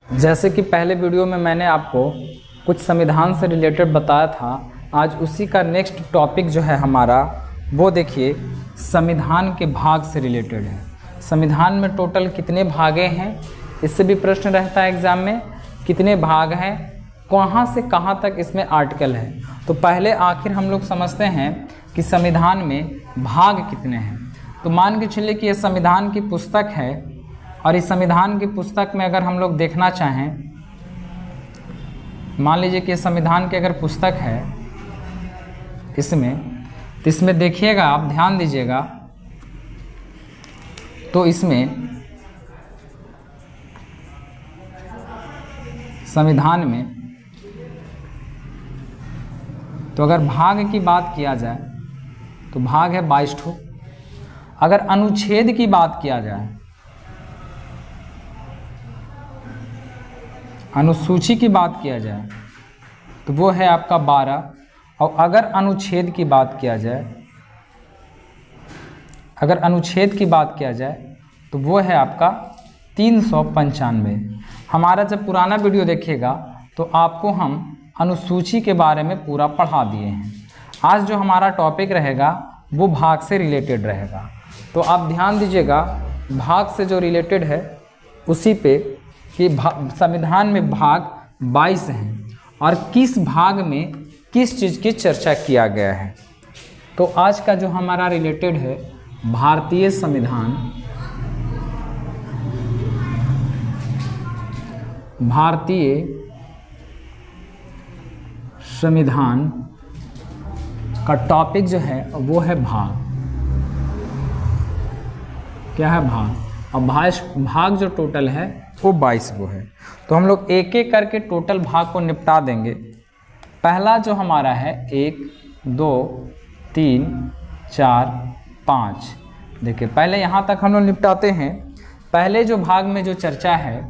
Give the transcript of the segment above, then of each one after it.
जैसे कि पहले वीडियो में मैंने आपको कुछ संविधान से रिलेटेड बताया था, आज उसी का नेक्स्ट टॉपिक जो है हमारा वो देखिए संविधान के भाग से रिलेटेड है। संविधान में टोटल कितने भागे हैं, इससे भी प्रश्न रहता है एग्जाम में, कितने भाग हैं, कहाँ से कहाँ तक इसमें आर्टिकल है। तो पहले आखिर हम लोग समझते हैं कि संविधान में भाग कितने हैं। तो मान के चलिए कि ये संविधान की पुस्तक है और इस संविधान की पुस्तक में अगर हम लोग देखना चाहें, मान लीजिए कि ये संविधान की अगर पुस्तक है इसमें देखिएगा, आप ध्यान दीजिएगा, तो इसमें संविधान में तो अगर भाग की बात किया जाए तो भाग है 22 ठो। अगर अनुच्छेद की बात किया जाए, अनुसूची की बात किया जाए तो वो है आपका 12, और अगर अनुच्छेद की बात किया जाए, तो वो है आपका 395। हमारा जब पुराना वीडियो देखिएगा तो आपको हम अनुसूची के बारे में पूरा पढ़ा दिए हैं। आज जो हमारा टॉपिक रहेगा वो भाग से रिलेटेड रहेगा। तो आप ध्यान दीजिएगा, भाग से जो रिलेटेड है उसी पे कि संविधान में भाग 22 हैं और किस भाग में किस चीज़ की चर्चा किया गया है। तो आज का जो हमारा रिलेटेड है भारतीय संविधान, भारतीय संविधान का टॉपिक जो है वो है भाग। क्या है? भाग। और भाग जो टोटल है वो 22 वो है। तो हम लोग एक एक करके टोटल भाग को निपटा देंगे। पहला जो हमारा है 1, 2, 3, 4, 5। देखिए पहले यहाँ तक हम लोग निपटाते हैं। पहले जो भाग में जो चर्चा है,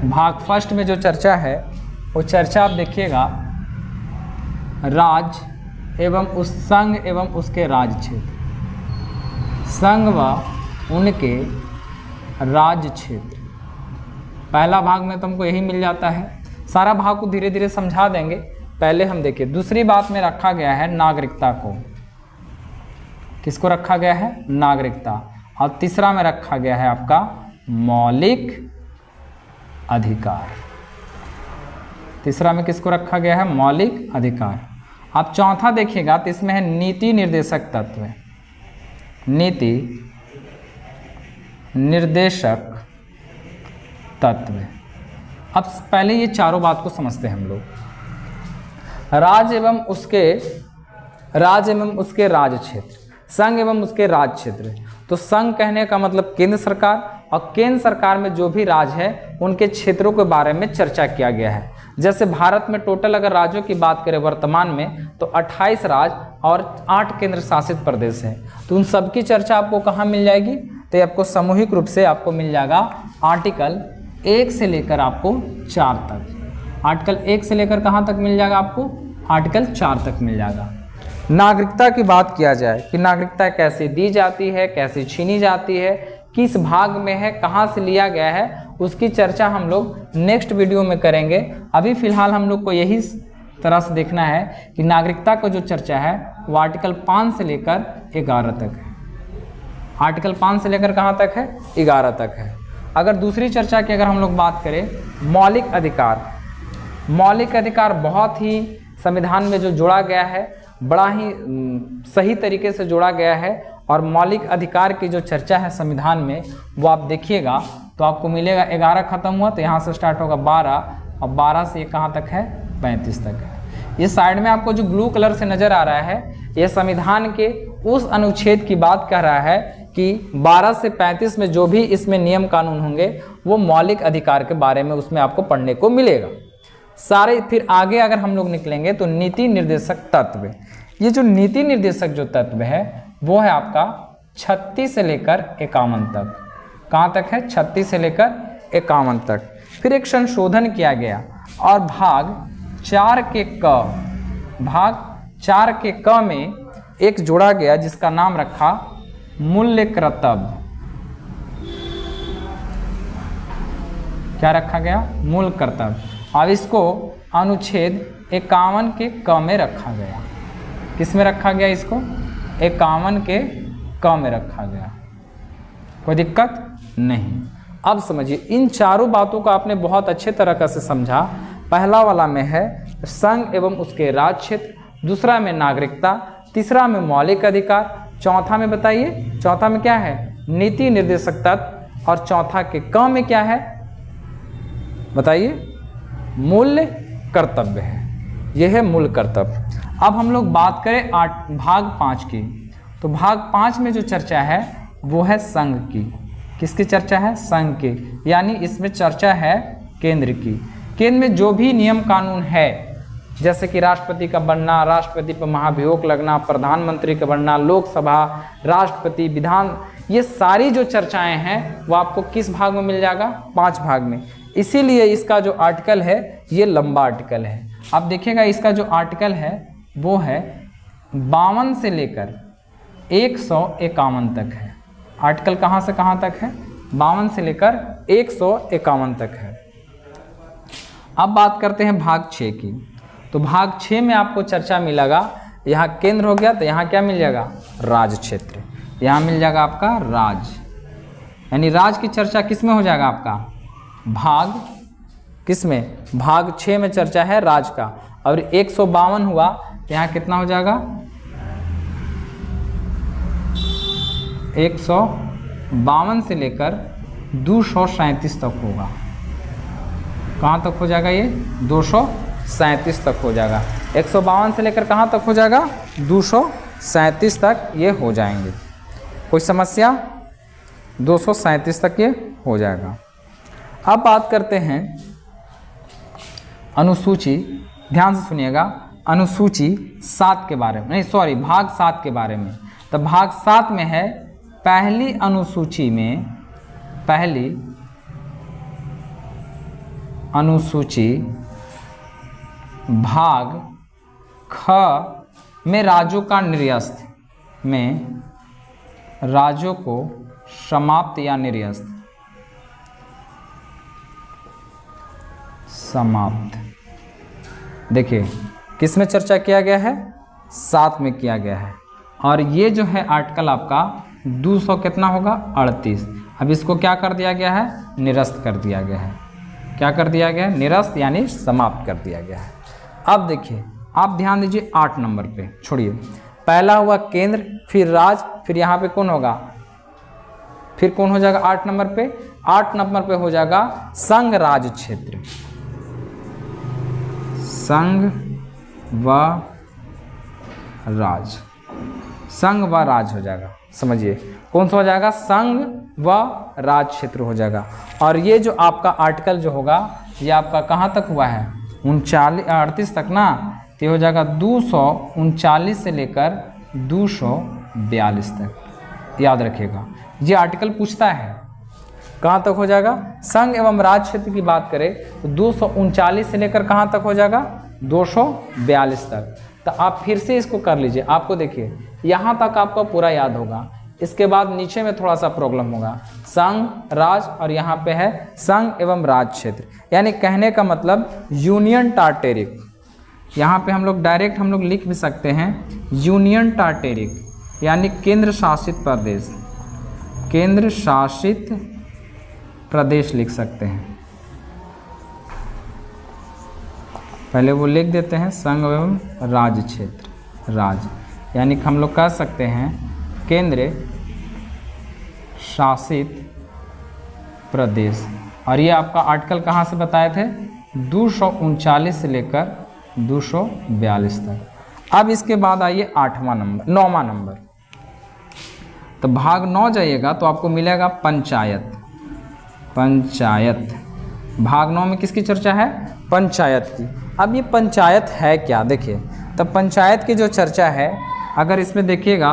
भाग फर्स्ट में जो चर्चा है वो चर्चा आप देखिएगा राज्य एवं उस संघ एवं उसके राज्य क्षेत्र, संघ व उनके राज्य क्षेत्र। पहला भाग में तो हमको यही मिल जाता है। सारा भाग को धीरे धीरे समझा देंगे। पहले हम देखिए दूसरी बात में रखा गया है नागरिकता को। किसको रखा गया है? नागरिकता। और तीसरा में रखा गया है आपका मौलिक अधिकार। तीसरा में किसको रखा गया है? मौलिक अधिकार। आप चौथा देखिएगा तो इसमें है नीति निर्देशक तत्व। नीति निर्देशक तत्व। अब पहले ये चारों बात को समझते हैं हम लोग। राज्य एवं उसके राज्य क्षेत्र, संघ एवं उसके राज्य क्षेत्र। तो संघ कहने का मतलब केंद्र सरकार, और केंद्र सरकार में जो भी राज्य है उनके क्षेत्रों के बारे में चर्चा किया गया है। जैसे भारत में टोटल अगर राज्यों की बात करें वर्तमान में तो 28 राज्य और 8 केंद्र शासित प्रदेश हैं। तो उन सब की चर्चा आपको कहाँ मिल जाएगी? तो आपको सामूहिक रूप से आपको मिल जाएगा आर्टिकल 1 से लेकर आपको 4 तक। आर्टिकल 1 से लेकर कहाँ तक मिल जाएगा आपको? आर्टिकल 4 तक मिल जाएगा। नागरिकता की बात किया जाए कि नागरिकता कैसे दी जाती है, कैसे छीनी जाती है, किस भाग में है, कहाँ से लिया गया है, उसकी चर्चा हम लोग नेक्स्ट वीडियो में करेंगे। अभी फिलहाल हम लोग को यही तरह से देखना है कि नागरिकता का जो चर्चा है वो आर्टिकल 5 से लेकर 11 तक है। आर्टिकल 5 से लेकर कहाँ तक है? 11 तक है। अगर दूसरी चर्चा की अगर हम लोग बात करें मौलिक अधिकार, मौलिक अधिकार बहुत ही संविधान में जो जोड़ा गया है बड़ा ही सही तरीके से जोड़ा गया है। और मौलिक अधिकार की जो चर्चा है संविधान में वो आप देखिएगा तो आपको मिलेगा 11 खत्म हुआ तो यहाँ से स्टार्ट होगा 12 और 12 से ये कहाँ तक है? 35 तक है। ये साइड में आपको जो ब्लू कलर से नज़र आ रहा है ये संविधान के उस अनुच्छेद की बात कर रहा है कि 12 से 35 में जो भी इसमें नियम कानून होंगे वो मौलिक अधिकार के बारे में उसमें आपको पढ़ने को मिलेगा सारे। फिर आगे अगर हम लोग निकलेंगे तो नीति निर्देशक तत्व। ये जो नीति निर्देशक जो तत्व है वो है आपका 36 से लेकर 51 तक। कहाँ तक है? 36 से लेकर 51 तक। फिर एक संशोधन किया गया और भाग 4 के क में एक जोड़ा गया जिसका नाम रखा मूल्य कर्तव्य। क्या रखा गया? मूल कर्तव्य। अब इसको अनुच्छेद 51 के क में रखा गया। किस में रखा गया? इसको 51 के क में रखा गया। कोई दिक्कत नहीं। अब समझिए, इन चारों बातों को आपने बहुत अच्छे तरीके से समझा। पहला वाला में है संघ एवं उसके राज्य क्षेत्र, दूसरा में नागरिकता, तीसरा में मौलिक अधिकार, चौथा में बताइए, चौथा में क्या है? नीति निर्देशक तत्व, और चौथा के क में क्या है बताइए? मूल्य कर्तव्य है। यह है मूल कर्तव्य। अब हम लोग बात करें भाग 5 की, तो भाग 5 में जो चर्चा है वो है संघ की। किसकी चर्चा है? संघ की। यानी इसमें चर्चा है केंद्र की। केंद्र में जो भी नियम कानून है, जैसे कि राष्ट्रपति का बनना, राष्ट्रपति पर महाभियोग लगना, प्रधानमंत्री का बनना, लोकसभा, राष्ट्रपति, विधान, ये सारी जो चर्चाएं हैं वो आपको किस भाग में मिल जाएगा? 5 भाग में। इसीलिए इसका जो आर्टिकल है ये लंबा आर्टिकल है। अब देखिएगा, इसका जो आर्टिकल है वो है 52 से लेकर 151 तक है। आर्टिकल कहाँ से कहाँ तक है? 52 से लेकर 151 तक है। अब बात करते हैं भाग 6 की। तो भाग 6 में आपको चर्चा मिलेगा, यहाँ केंद्र हो गया तो यहाँ क्या मिल जाएगा? राज्य क्षेत्र। यहाँ मिल जाएगा आपका राज्य, यानी राज्य की चर्चा किस में हो जाएगा आपका? भाग किस में? भाग 6 में चर्चा है राज्य का। और 152 हुआ तो यहाँ कितना हो जाएगा? 152 से लेकर 237 तक होगा। कहाँ तक हो जाएगा ये? 237 तक हो जाएगा। 152 से लेकर कहाँ तक हो जाएगा? 237 तक ये हो जाएंगे। कोई समस्या? 237 तक ये हो जाएगा। अब बात करते हैं अनुसूची। ध्यान से सुनिएगा, अनुसूची 7 के बारे में, नहीं सॉरी, भाग 7 के बारे में। तो भाग 7 में है पहली अनुसूची में, पहली अनुसूची भाग ख में राज्यों का निर्यस्त, में राज्यों को समाप्त या निर्यस्त, समाप्त। देखिए किस में चर्चा किया गया है? 7 में किया गया है। और ये जो है आर्टिकल आपका 200 कितना होगा? 38। अब इसको क्या कर दिया गया है? निरस्त कर दिया गया है। क्या कर दिया गया है? निरस्त, यानी समाप्त कर दिया गया है। अब देखिए, आप ध्यान दीजिए 8 नंबर पे, छोड़िए, पहला हुआ केंद्र, फिर राज्य, फिर यहाँ पे कौन होगा? फिर कौन हो जाएगा 8 नंबर पे? 8 नंबर पे हो जाएगा संघ राज्य क्षेत्र, संघ व राज्य, संघ व राज्य हो जाएगा। समझिए कौन सा हो जाएगा? संघ व राज्य क्षेत्र हो जाएगा। और ये जो आपका आर्टिकल जो होगा ये आपका कहाँ तक हुआ है? 38 तक ना, तो हो जाएगा 239 से लेकर 242 तक। याद रखिएगा, ये आर्टिकल पूछता है कहाँ तक हो जाएगा? संघ एवं राज्य क्षेत्र की बात करें तो 239 से लेकर कहाँ तक हो जाएगा? 242 तक। तो आप फिर से इसको कर लीजिए। आपको देखिए यहाँ तक आपका पूरा याद होगा, इसके बाद नीचे में थोड़ा सा प्रॉब्लम होगा। संघ, राज्य, और यहाँ पे है संघ एवं राज्य क्षेत्र, यानी कहने का मतलब यूनियन टेरिटरी। यहाँ पे हम लोग डायरेक्ट हम लोग लिख भी सकते हैं यूनियन टेरिटरी, यानी केंद्र शासित प्रदेश, केंद्र शासित प्रदेश लिख सकते हैं। पहले वो लिख देते हैं संघ एवं राज्य क्षेत्र, राज्य, यानी हम लोग कह सकते हैं केंद्र शासित प्रदेश। और ये आपका आर्टिकल कहाँ से बताए थे? 239 से लेकर 242 तक। अब इसके बाद आइए 9वां नंबर। तो भाग 9 जाइएगा तो आपको मिलेगा पंचायत, पंचायत। भाग 9 में किसकी चर्चा है? पंचायत की। अब ये पंचायत है क्या? देखिए, तब पंचायत की जो चर्चा है, अगर इसमें देखिएगा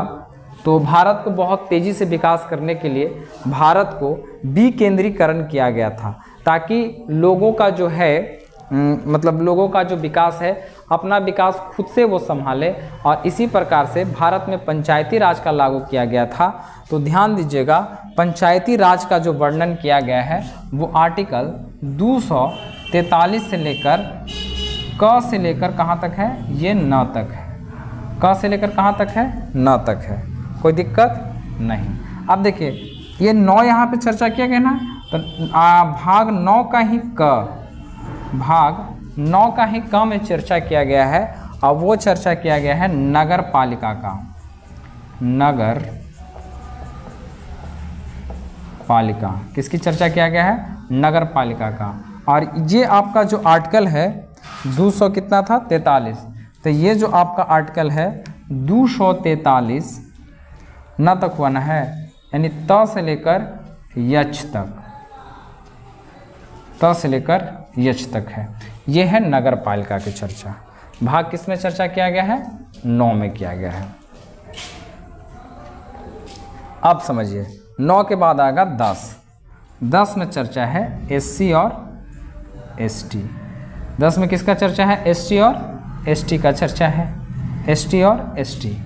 तो भारत को बहुत तेज़ी से विकास करने के लिए भारत को विकेंद्रीकरण किया गया था, ताकि लोगों का जो है मतलब लोगों का जो विकास है, अपना विकास खुद से वो संभाले। और इसी प्रकार से भारत में पंचायती राज का लागू किया गया था। तो ध्यान दीजिएगा, पंचायती राज का जो वर्णन किया गया है वो आर्टिकल 243 से लेकर क से लेकर कहाँ तक है, ये न तक है। क से लेकर कहाँ तक है, न तक है। कोई दिक्कत नहीं। अब देखिए ये 9 यहाँ पे चर्चा किया गया ना, तो भाग 9 का ही क में चर्चा किया गया है। अब वो चर्चा किया गया है नगर पालिका का, नगर पालिका किसकी चर्चा किया गया है, नगर पालिका का। और ये आपका जो आर्टिकल है 200 कितना था, 43। तो ये जो आपका आर्टिकल है 243 न तक हुआ ना है, यानी त से लेकर यच तक, त से लेकर यच तक है। ये है नगर पालिका की चर्चा। भाग किस में चर्चा किया गया है, 9 में किया गया है। अब समझिए 9 के बाद आएगा 10 में चर्चा है एससी और एसटी। 10 में किसका चर्चा है, एसटी और एसटी का चर्चा है। एसटी और एसटी,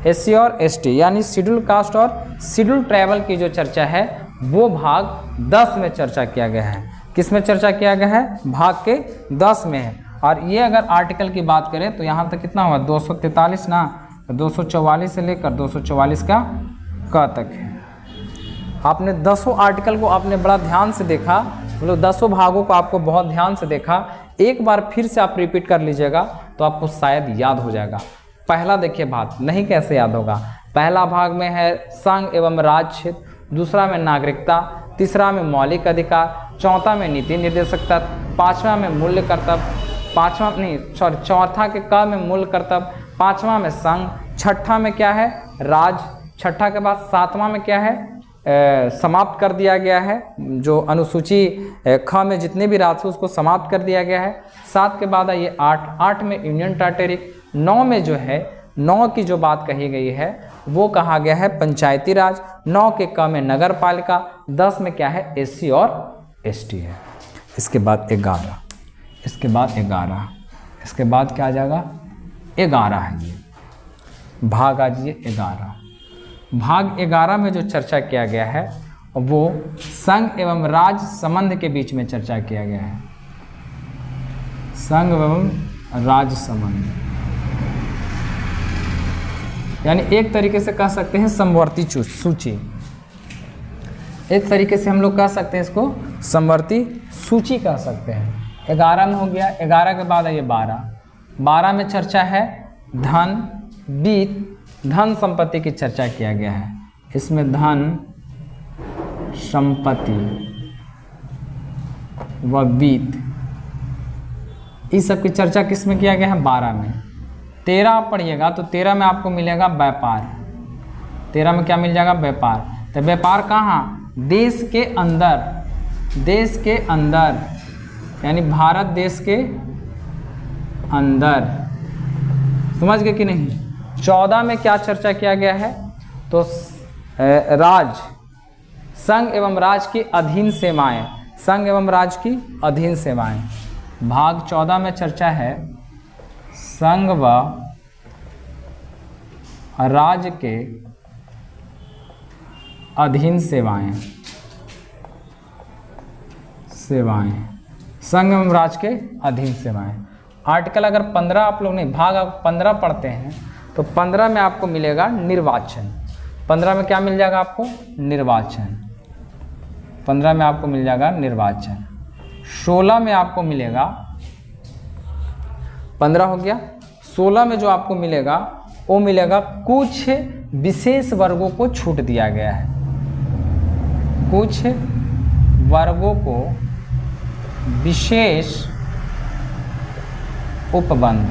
एससी और एसटी यानी शेड्यूल कास्ट और शेड्यूल ट्राइबल की जो चर्चा है वो भाग 10 में चर्चा किया गया है। किस में चर्चा किया गया है, भाग के 10 में है। और ये अगर आर्टिकल की बात करें तो यहाँ तक कितना हुआ, 243 ना, 244 से लेकर 244 का क तक है। आपने 10 आर्टिकल को आपने बड़ा ध्यान से देखा, मतलब 10 भागों को आपको बहुत ध्यान से देखा। एक बार फिर से आप रिपीट कर लीजिएगा तो आपको शायद याद हो जाएगा। पहला देखिए भाग, नहीं कैसे याद होगा। पहला भाग में है संघ एवं राज्य क्षेत्र, दूसरा में नागरिकता, तीसरा में मौलिक अधिकार, चौथा में नीति निर्देशकता, पाँचवा में मूल्य कर्तव्य, चौथा के क में मूल्य कर्तव्य, पाँचवा में संघ, छठा में क्या है, राज्य, छठा के बाद सातवां में क्या है, समाप्त कर दिया गया है। जो अनुसूची ख में जितने भी राज्य उसको समाप्त कर दिया गया है। 7 के बाद ये 8 में यूनियन टेरिटरी, 9 में जो है 9 की जो बात कही गई है वो कहा गया है पंचायती राज, 9 के क में नगर पालिका, 10 में क्या है, एससी और एसटी है। इसके बाद 11, इसके बाद 11, इसके बाद क्या आ जाएगा, 11 है ये भाग। आ जाइए 11, भाग 11 में जो चर्चा किया गया है वो संघ एवं राज्य संबंध के बीच में चर्चा किया गया है। संघ एवं राज्य संबंध यानी एक तरीके से कह सकते हैं समवर्ती सूची, एक तरीके से हम लोग कह सकते हैं इसको समवर्ती सूची कह सकते हैं। 11 में हो गया। 11 के बाद ये 12 में चर्चा है धन, वित्त, धन संपत्ति की चर्चा किया गया है। इसमें धन, संपत्ति व वित्त इस सब की चर्चा किस में किया गया है, 12 में। 13 आप पढ़िएगा तो 13 में आपको मिलेगा व्यापार। 13 में क्या मिल जाएगा, व्यापार। तो व्यापार कहाँ, देश के अंदर, देश के अंदर यानी भारत देश के अंदर। समझ गए कि नहीं। 14 में क्या चर्चा किया गया है, तो राज, संघ एवं राज्य की अधीन सेवाएं, संघ एवं राज्य की अधीन सेवाएं। भाग 14 में चर्चा है संघ व राज्य के अधीन सेवाएं, संघ एवं राज्य के अधीन सेवाएं। आर्टिकल अगर 15 आप लोग नहीं, भाग आप 15 पढ़ते हैं तो 15 में आपको मिलेगा निर्वाचन। 15 में क्या मिल जाएगा आपको, निर्वाचन। 15 में आपको मिल जाएगा निर्वाचन। 16 में आपको मिलेगा, 15 हो गया। 16 में जो आपको मिलेगा वो मिलेगा कुछ विशेष वर्गों को छूट दिया गया है। कुछ वर्गों को विशेष उपबंध,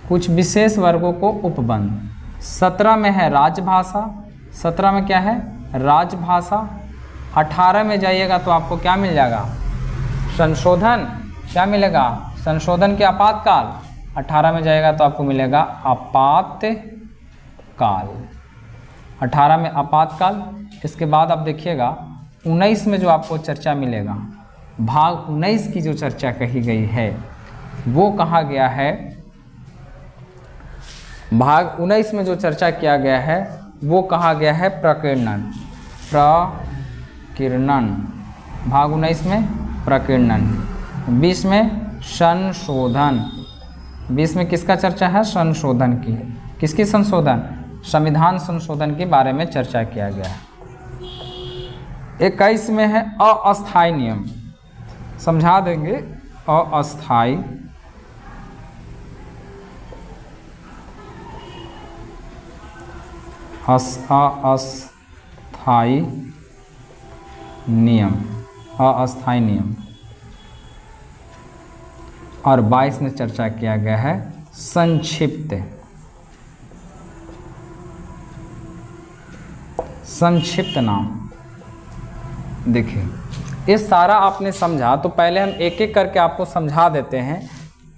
कुछ विशेष वर्गों को उपबंध। 17 में है राजभाषा, 17 में क्या है, राजभाषा। 18 में जाइएगा तो आपको क्या मिल जाएगा, संशोधन। क्या मिलेगा, संशोधन के आपातकाल। 18 में जाएगा तो आपको मिलेगा आपातकाल। 18 में आपातकाल। इसके बाद आप देखिएगा 19 में जो आपको चर्चा मिलेगा, भाग 19 की जो चर्चा कही गई है वो कहा गया है, भाग 19 में जो चर्चा किया गया है वो कहा गया है प्रकीर्णन। किरणन, भाग 19 में प्रकीर्णन, 20 में संशोधन, 20 में किसका चर्चा है? संशोधन की। किसकी संशोधन? संविधान संशोधन के बारे में चर्चा किया गया है। 21 में है अस्थायी नियम, समझा देंगे। अस्थायी अस्थायी नियम, अस्थायी नियम। और 22 में चर्चा किया गया है संक्षिप्त, संक्षिप्त नाम। देखिए ये सारा आपने समझा, तो पहले हम एक एक करके आपको समझा देते हैं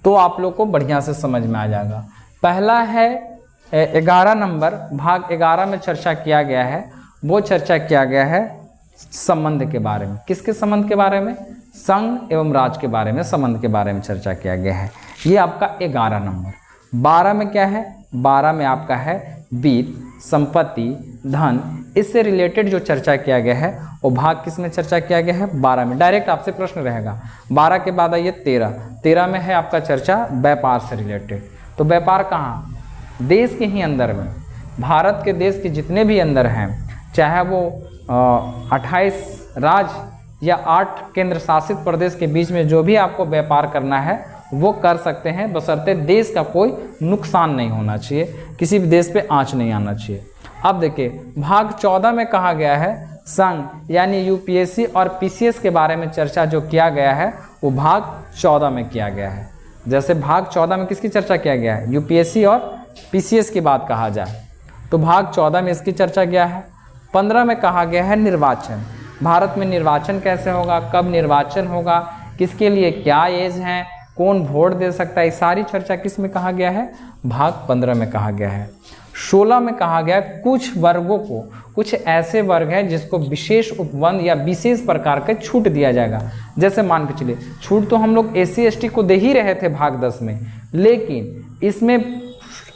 तो आप लोग को बढ़िया से समझ में आ जाएगा। पहला है 11 नंबर, भाग 11 में चर्चा किया गया है, वो चर्चा किया गया है संबंध के बारे में। किसके संबंध के बारे में? संघ एवं राज्य के बारे में, संबंध के बारे में चर्चा किया गया है। ये आपका 11 नंबर। 12 में क्या है? 12 में आपका है वित्त, संपत्ति, धन, इससे रिलेटेड जो चर्चा किया गया है वो भाग किस में चर्चा किया गया है? 12 में। डायरेक्ट आपसे प्रश्न रहेगा। 12 के बाद आइए 13 में है आपका चर्चा व्यापार से रिलेटेड। तो व्यापार कहाँ? देश के ही अंदर में, भारत के देश के जितने भी अंदर हैं, चाहे वो 28 राज्य या 8 केंद्र शासित प्रदेश के बीच में जो भी आपको व्यापार करना है वो कर सकते हैं, बशर्ते देश का कोई नुकसान नहीं होना चाहिए, किसी भी देश पे आंच नहीं आना चाहिए। अब देखिए भाग 14 में कहा गया है संघ यानी यूपीएससी और पीसीएस के बारे में चर्चा जो किया गया है वो भाग 14 में किया गया है। जैसे भाग 14 में किसकी चर्चा किया गया है? यूपीएससी और पीसीएस की बात कहा जाए तो भाग 14 में इसकी चर्चा किया है। 15 में कहा गया है निर्वाचन, भारत में निर्वाचन कैसे होगा, कब निर्वाचन होगा, किसके लिए क्या एज है, कौन वोट दे सकता है, ये सारी चर्चा किस में कहा गया है? भाग 15 में कहा गया है। 16 में कहा गया कुछ वर्गों को, कुछ ऐसे वर्ग हैं जिसको विशेष उपबंध या विशेष प्रकार के छूट दिया जाएगा। जैसे मान के चलिए छूट तो हम लोग एससी एसटी को दे ही रहे थे भाग 10 में, लेकिन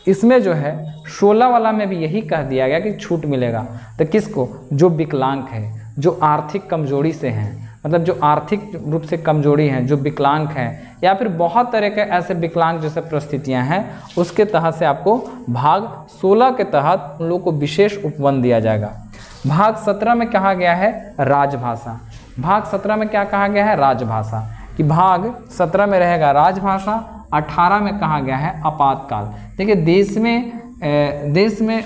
इसमें जो है 16 वाला में भी यही कह दिया गया कि छूट मिलेगा। तो किसको? जो विकलांग है, जो आर्थिक कमजोरी से हैं, मतलब जो आर्थिक रूप से कमजोरी हैं, जो विकलांग हैं, या फिर बहुत तरह के ऐसे विकलांग जैसे परिस्थितियां हैं, उसके तहत से आपको भाग 16 के तहत उन लोगों को विशेष उपबंध दिया जाएगा। भाग 17 में कहा गया है राजभाषा। भाग 17 में क्या कहा गया है? राजभाषा। कि भाग 17 में रहेगा राजभाषा। 18 में कहा गया है आपातकाल। देखिए देश में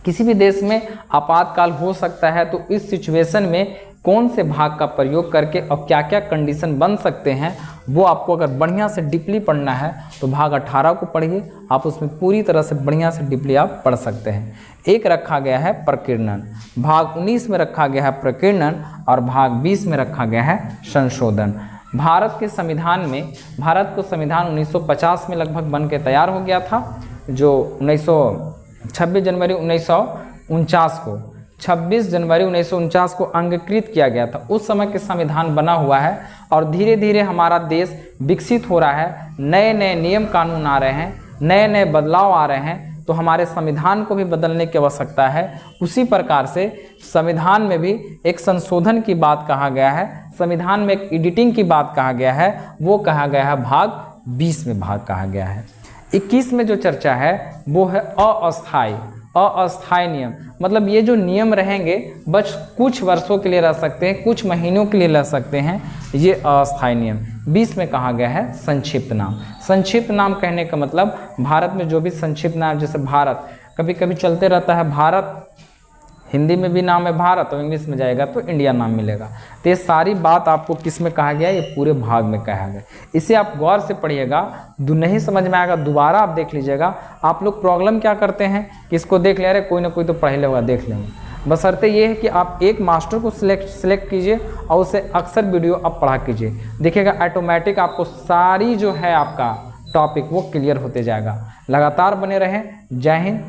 किसी भी देश में आपातकाल हो सकता है, तो इस सिचुएशन में कौन से भाग का प्रयोग करके और क्या क्या कंडीशन बन सकते हैं, वो आपको अगर बढ़िया से डीपली पढ़ना है तो भाग 18 को पढ़िए, आप उसमें पूरी तरह से बढ़िया से डीपली आप पढ़ सकते हैं। एक रखा गया है प्रकीर्णन, भाग 19 में रखा गया है प्रकीर्णन और भाग 20 में रखा गया है संशोधन। भारत के संविधान में, भारत को संविधान 1950 में लगभग बन के तैयार हो गया था, जो 26 जनवरी 1949 को 26 जनवरी 1949 को अंगीकृत किया गया था। उस समय के संविधान बना हुआ है और धीरे धीरे हमारा देश विकसित हो रहा है, नए नए नियम कानून आ रहे हैं, नए नए बदलाव आ रहे हैं, तो हमारे संविधान को भी बदलने की आवश्यकता है। उसी प्रकार से संविधान में भी एक संशोधन की बात कहा गया है, संविधान में एक एडिटिंग की बात कहा गया है, वो कहा गया है भाग 20 में भाग कहा गया है। 21 में जो चर्चा है वो है अस्थायी नियम, मतलब ये जो नियम रहेंगे बस कुछ वर्षों के लिए रह सकते हैं, कुछ महीनों के लिए रह सकते हैं, ये अस्थायी नियम। 20 में कहा गया है संक्षिप्त नाम। संक्षिप्त नाम कहने का मतलब भारत में जो भी संक्षिप्त नाम, जैसे भारत कभी कभी चलते रहता है, भारत हिंदी में भी नाम है भारत और इंग्लिश में जाएगा तो इंडिया नाम मिलेगा। तो ये सारी बात आपको किस में कहा गया है? ये पूरे भाग में कहा गया। इसे आप गौर से पढ़िएगा, नहीं समझ में आएगा दोबारा आप देख लीजिएगा। आप लोग प्रॉब्लम क्या करते हैं कि इसको देख ले रहे, कोई ना कोई तो पढ़ ले होगा, देख लेंगे। बशर्ते ये है कि आप एक मास्टर को सिलेक्ट कीजिए और उसे अक्सर वीडियो आप पढ़ा कीजिए, देखिएगा ऑटोमेटिक आपको सारी जो है आपका टॉपिक वो क्लियर होते जाएगा। लगातार बने रहें। जय हिंद,